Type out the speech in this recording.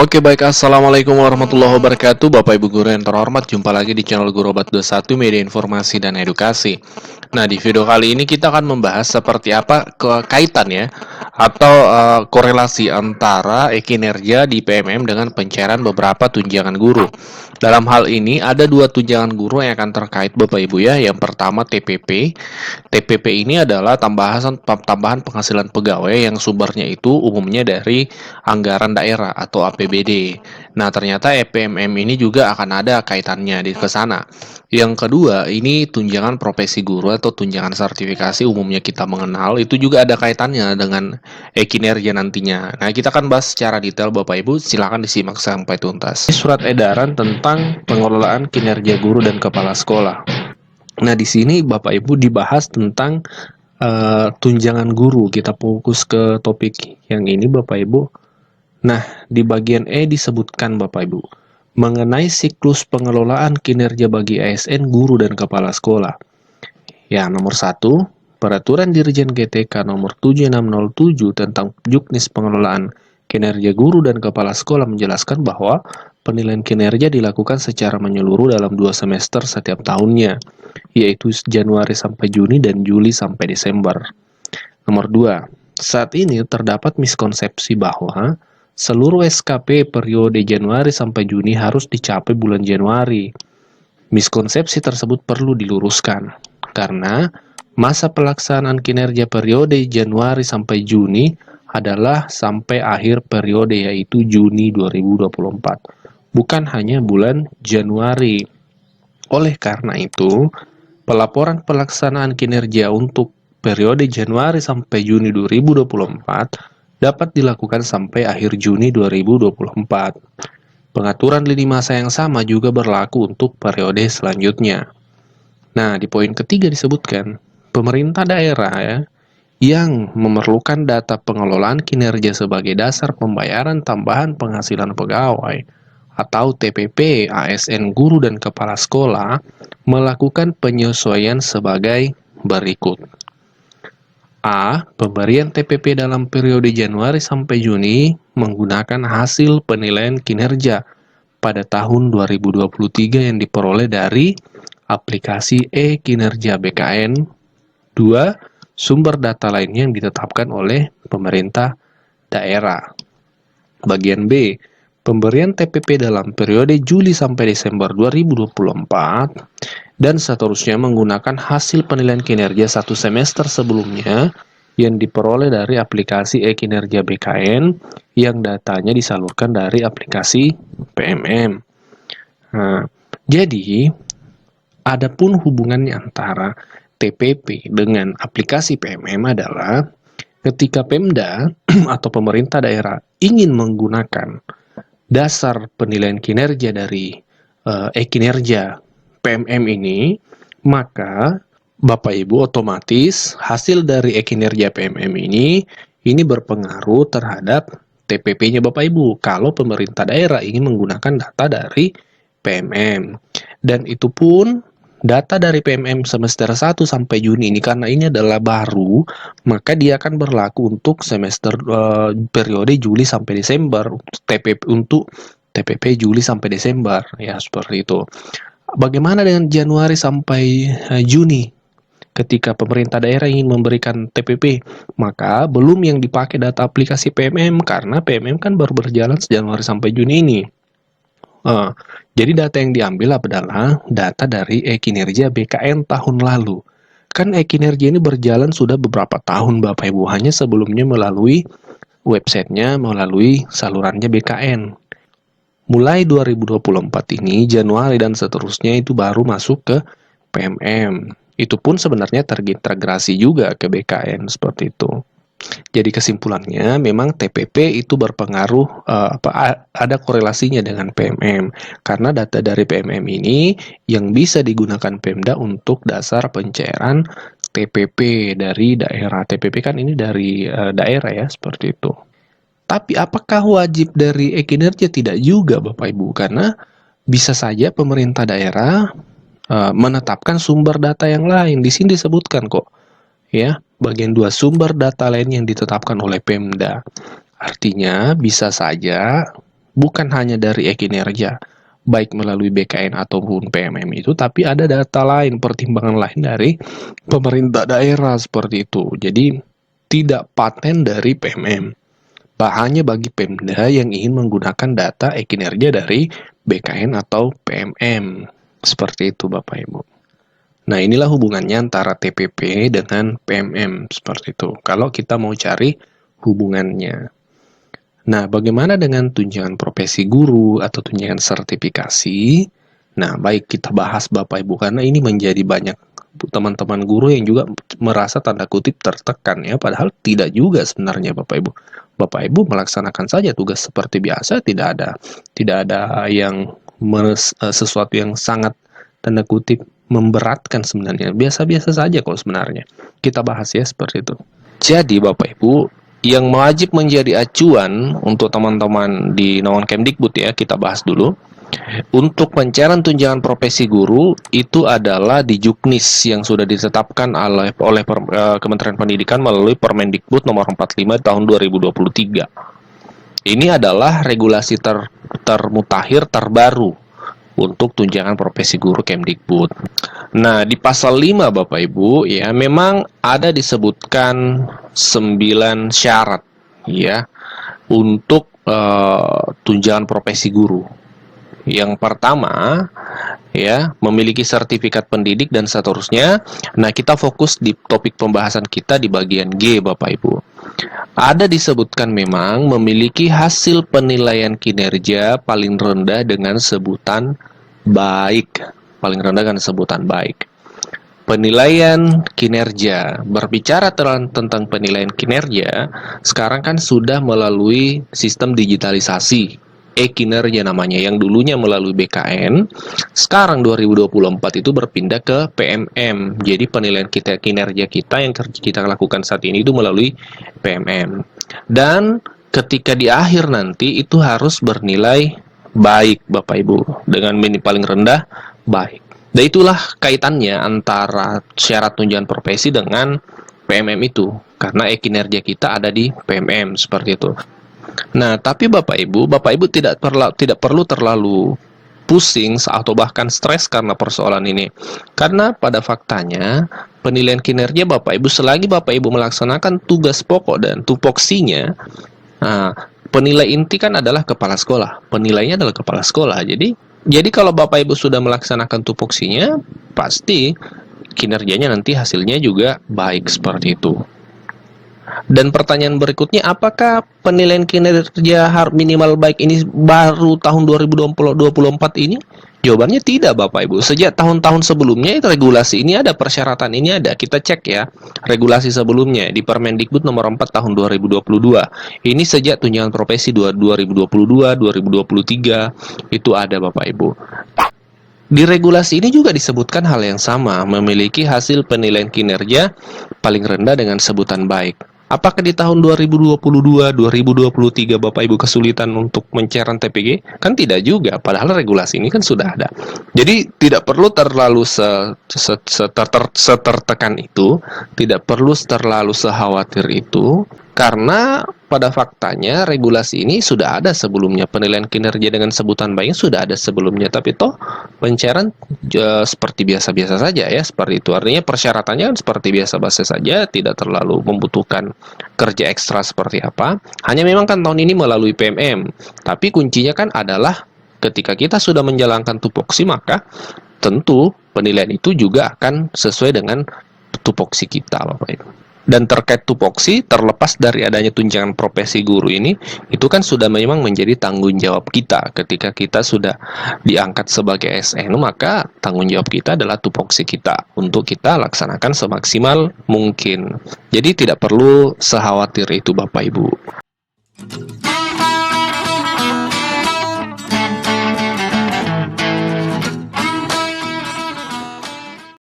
Oke baik, Assalamualaikum warahmatullahi wabarakatuh Bapak Ibu Guru yang terhormat. Jumpa lagi di channel Guru Obat 21 Media Informasi dan Edukasi. Nah, di video kali ini kita akan membahas seperti apa kaitan ya Atau korelasi antara kinerja di PMM dengan pencairan beberapa tunjangan guru. Dalam hal ini ada dua tunjangan guru yang akan terkait Bapak Ibu ya. Yang pertama TPP. TPP ini adalah tambahan penghasilan pegawai yang sumbernya itu umumnya dari anggaran daerah atau APBD. Nah, ternyata EPMM ini juga akan ada kaitannya ke sana. Yang kedua, ini tunjangan profesi guru atau tunjangan sertifikasi umumnya kita mengenal, itu juga ada kaitannya dengan kinerja nantinya. Nah, kita akan bahas secara detail Bapak Ibu, silakan disimak sampai tuntas. Surat edaran tentang pengelolaan kinerja guru dan kepala sekolah. Nah, di sini Bapak Ibu dibahas tentang tunjangan guru. Kita fokus ke topik yang ini Bapak Ibu. Nah, di bagian E disebutkan Bapak Ibu, mengenai siklus pengelolaan kinerja bagi ASN, guru, dan kepala sekolah. Ya, nomor 1, Peraturan Dirjen GTK nomor 7607 tentang juknis pengelolaan kinerja guru dan kepala sekolah menjelaskan bahwa penilaian kinerja dilakukan secara menyeluruh dalam 2 semester setiap tahunnya, yaitu Januari sampai Juni dan Juli sampai Desember. Nomor 2, saat ini terdapat miskonsepsi bahwa seluruh SKP periode Januari sampai Juni harus dicapai bulan Januari. Miskonsepsi tersebut perlu diluruskan, karena masa pelaksanaan kinerja periode Januari sampai Juni adalah sampai akhir periode yaitu Juni 2024, bukan hanya bulan Januari. Oleh karena itu, pelaporan pelaksanaan kinerja untuk periode Januari sampai Juni 2024 dapat dilakukan sampai akhir Juni 2024. Pengaturan lini masa yang sama juga berlaku untuk periode selanjutnya. Nah, di poin ketiga disebutkan, pemerintah daerah ya, yang memerlukan data pengelolaan kinerja sebagai dasar pembayaran tambahan penghasilan pegawai atau TPP ASN guru dan kepala sekolah melakukan penyesuaian sebagai berikut. A. Pemberian TPP dalam periode Januari sampai Juni menggunakan hasil penilaian kinerja pada tahun 2023 yang diperoleh dari aplikasi e-kinerja BKN. 2. Sumber data lainnya yang ditetapkan oleh pemerintah daerah. Bagian B. Pemberian TPP dalam periode Juli sampai Desember 2024 dan seterusnya menggunakan hasil penilaian kinerja 1 semester sebelumnya yang diperoleh dari aplikasi e-kinerja BKN yang datanya disalurkan dari aplikasi PMM. Nah, jadi adapun hubungannya antara TPP dengan aplikasi PMM adalah ketika Pemda atau pemerintah daerah ingin menggunakan dasar penilaian kinerja dari e-kinerja PMM ini, maka Bapak Ibu otomatis hasil dari e-kinerja PMM ini berpengaruh terhadap TPP-nya Bapak Ibu kalau pemerintah daerah ingin menggunakan data dari PMM. Dan itu pun data dari PMM semester 1 sampai Juni ini, karena ini adalah baru, maka dia akan berlaku untuk semester periode Juli sampai Desember untuk TPP Juli sampai Desember ya, seperti itu. Bagaimana dengan Januari sampai Juni? Ketika pemerintah daerah ingin memberikan TPP, maka belum yang dipakai data aplikasi PMM, karena PMM kan baru berjalan Januari sampai Juni ini. Jadi data yang diambil adalah data dari e-kinerja BKN tahun lalu. Kan e-kinerja ini berjalan sudah beberapa tahun Bapak Ibu, hanya sebelumnya melalui websitenya, melalui salurannya BKN. Mulai 2024 ini, Januari dan seterusnya itu baru masuk ke PMM. Itu pun sebenarnya terintegrasi juga ke BKN, seperti itu. Jadi kesimpulannya, memang TPP itu berpengaruh, ada korelasinya dengan PMM. Karena data dari PMM ini yang bisa digunakan Pemda untuk dasar pencairan TPP dari daerah. TPP kan ini dari daerah ya, seperti itu. Tapi apakah wajib dari e-kinerja? Tidak juga Bapak Ibu, karena bisa saja pemerintah daerah menetapkan sumber data yang lain. Di sini disebutkan kok, ya, bagian 2 sumber data lain yang ditetapkan oleh Pemda. Artinya bisa saja bukan hanya dari e-kinerja, baik melalui BKN ataupun PMM itu, tapi ada data lain, pertimbangan lain dari pemerintah daerah seperti itu. Jadi tidak paten dari PMM, hanya bagi Pemda yang ingin menggunakan data e-kinerja dari BKN atau PMM. Seperti itu Bapak Ibu. Nah, inilah hubungannya antara TPP dengan PMM, seperti itu. Kalau kita mau cari hubungannya. Nah, bagaimana dengan tunjangan profesi guru atau tunjangan sertifikasi? Nah, baik kita bahas Bapak Ibu, karena ini menjadi banyak teman-teman guru yang juga merasa tanda kutip tertekan ya, padahal tidak juga sebenarnya Bapak Ibu. Bapak Ibu melaksanakan saja tugas seperti biasa, tidak ada yang sesuatu yang sangat tanda kutip memberatkan sebenarnya. Biasa-biasa saja kok sebenarnya. Kita bahas ya seperti itu. Jadi Bapak Ibu, yang wajib menjadi acuan untuk teman-teman di naungan Kemdikbud ya, kita bahas dulu. Untuk pencairan tunjangan profesi guru itu adalah di Juknis yang sudah ditetapkan oleh Kementerian Pendidikan melalui Permendikbud nomor 45 tahun 2023. Ini adalah regulasi termutakhir terbaru untuk tunjangan profesi guru Kemdikbud. Nah, di pasal 5 Bapak Ibu ya, memang ada disebutkan 9 syarat ya untuk tunjangan profesi guru. Yang pertama ya, memiliki sertifikat pendidik dan seterusnya. Nah, kita fokus di topik pembahasan kita di bagian G Bapak Ibu. Ada disebutkan memang memiliki hasil penilaian kinerja paling rendah dengan sebutan baik. Paling rendah dengan sebutan baik. Penilaian kinerja. Berbicara tentang penilaian kinerja, sekarang kan sudah melalui sistem digitalisasi. E-kinerja namanya, yang dulunya melalui BKN, sekarang 2024 itu berpindah ke PMM. Jadi penilaian kinerja kita yang kita lakukan saat ini itu melalui PMM. Dan ketika di akhir nanti itu harus bernilai baik Bapak Ibu, dengan paling rendah baik. Dan itulah kaitannya antara syarat tunjangan profesi dengan PMM itu, karena e-kinerja kita ada di PMM seperti itu. Nah, tapi Bapak Ibu tidak perlu terlalu pusing atau bahkan stres karena persoalan ini. Karena pada faktanya, penilaian kinerja Bapak Ibu, selagi Bapak Ibu melaksanakan tugas pokok dan tupoksinya, penilai inti kan adalah kepala sekolah. Penilainya adalah kepala sekolah. Jadi kalau Bapak Ibu sudah melaksanakan tupoksinya, pasti kinerjanya nanti hasilnya juga baik seperti itu. Dan pertanyaan berikutnya, apakah penilaian kinerja minimal baik ini baru tahun 2024 ini? Jawabannya tidak Bapak Ibu. Sejak tahun-tahun sebelumnya regulasi ini ada, persyaratan ini ada. Kita cek ya regulasi sebelumnya di Permendikbud nomor 4 tahun 2022. Ini sejak tunjangan profesi 2022, 2023 itu ada Bapak Ibu. Di regulasi ini juga disebutkan hal yang sama, memiliki hasil penilaian kinerja paling rendah dengan sebutan baik. Apakah di tahun 2022, 2023 Bapak Ibu kesulitan untuk mencairan TPG? Kan tidak juga, padahal regulasi ini kan sudah ada. Jadi tidak perlu terlalu setertekan itu, tidak perlu terlalu sekhawatir itu, karena pada faktanya regulasi ini sudah ada sebelumnya. Penilaian kinerja dengan sebutan baik sudah ada sebelumnya, tapi toh pencairan seperti biasa-biasa saja ya, seperti itu. Artinya persyaratannya kan seperti biasa-biasa saja, tidak terlalu membutuhkan kerja ekstra seperti apa. Hanya memang kan tahun ini melalui PMM, tapi kuncinya kan adalah ketika kita sudah menjalankan tupoksi, maka tentu penilaian itu juga akan sesuai dengan tupoksi kita Bapak Ibu. Dan terkait tupoksi, terlepas dari adanya tunjangan profesi guru ini, itu kan sudah memang menjadi tanggung jawab kita. Ketika kita sudah diangkat sebagai ASN, maka tanggung jawab kita adalah tupoksi kita untuk kita laksanakan semaksimal mungkin. Jadi tidak perlu sekhawatir itu Bapak Ibu.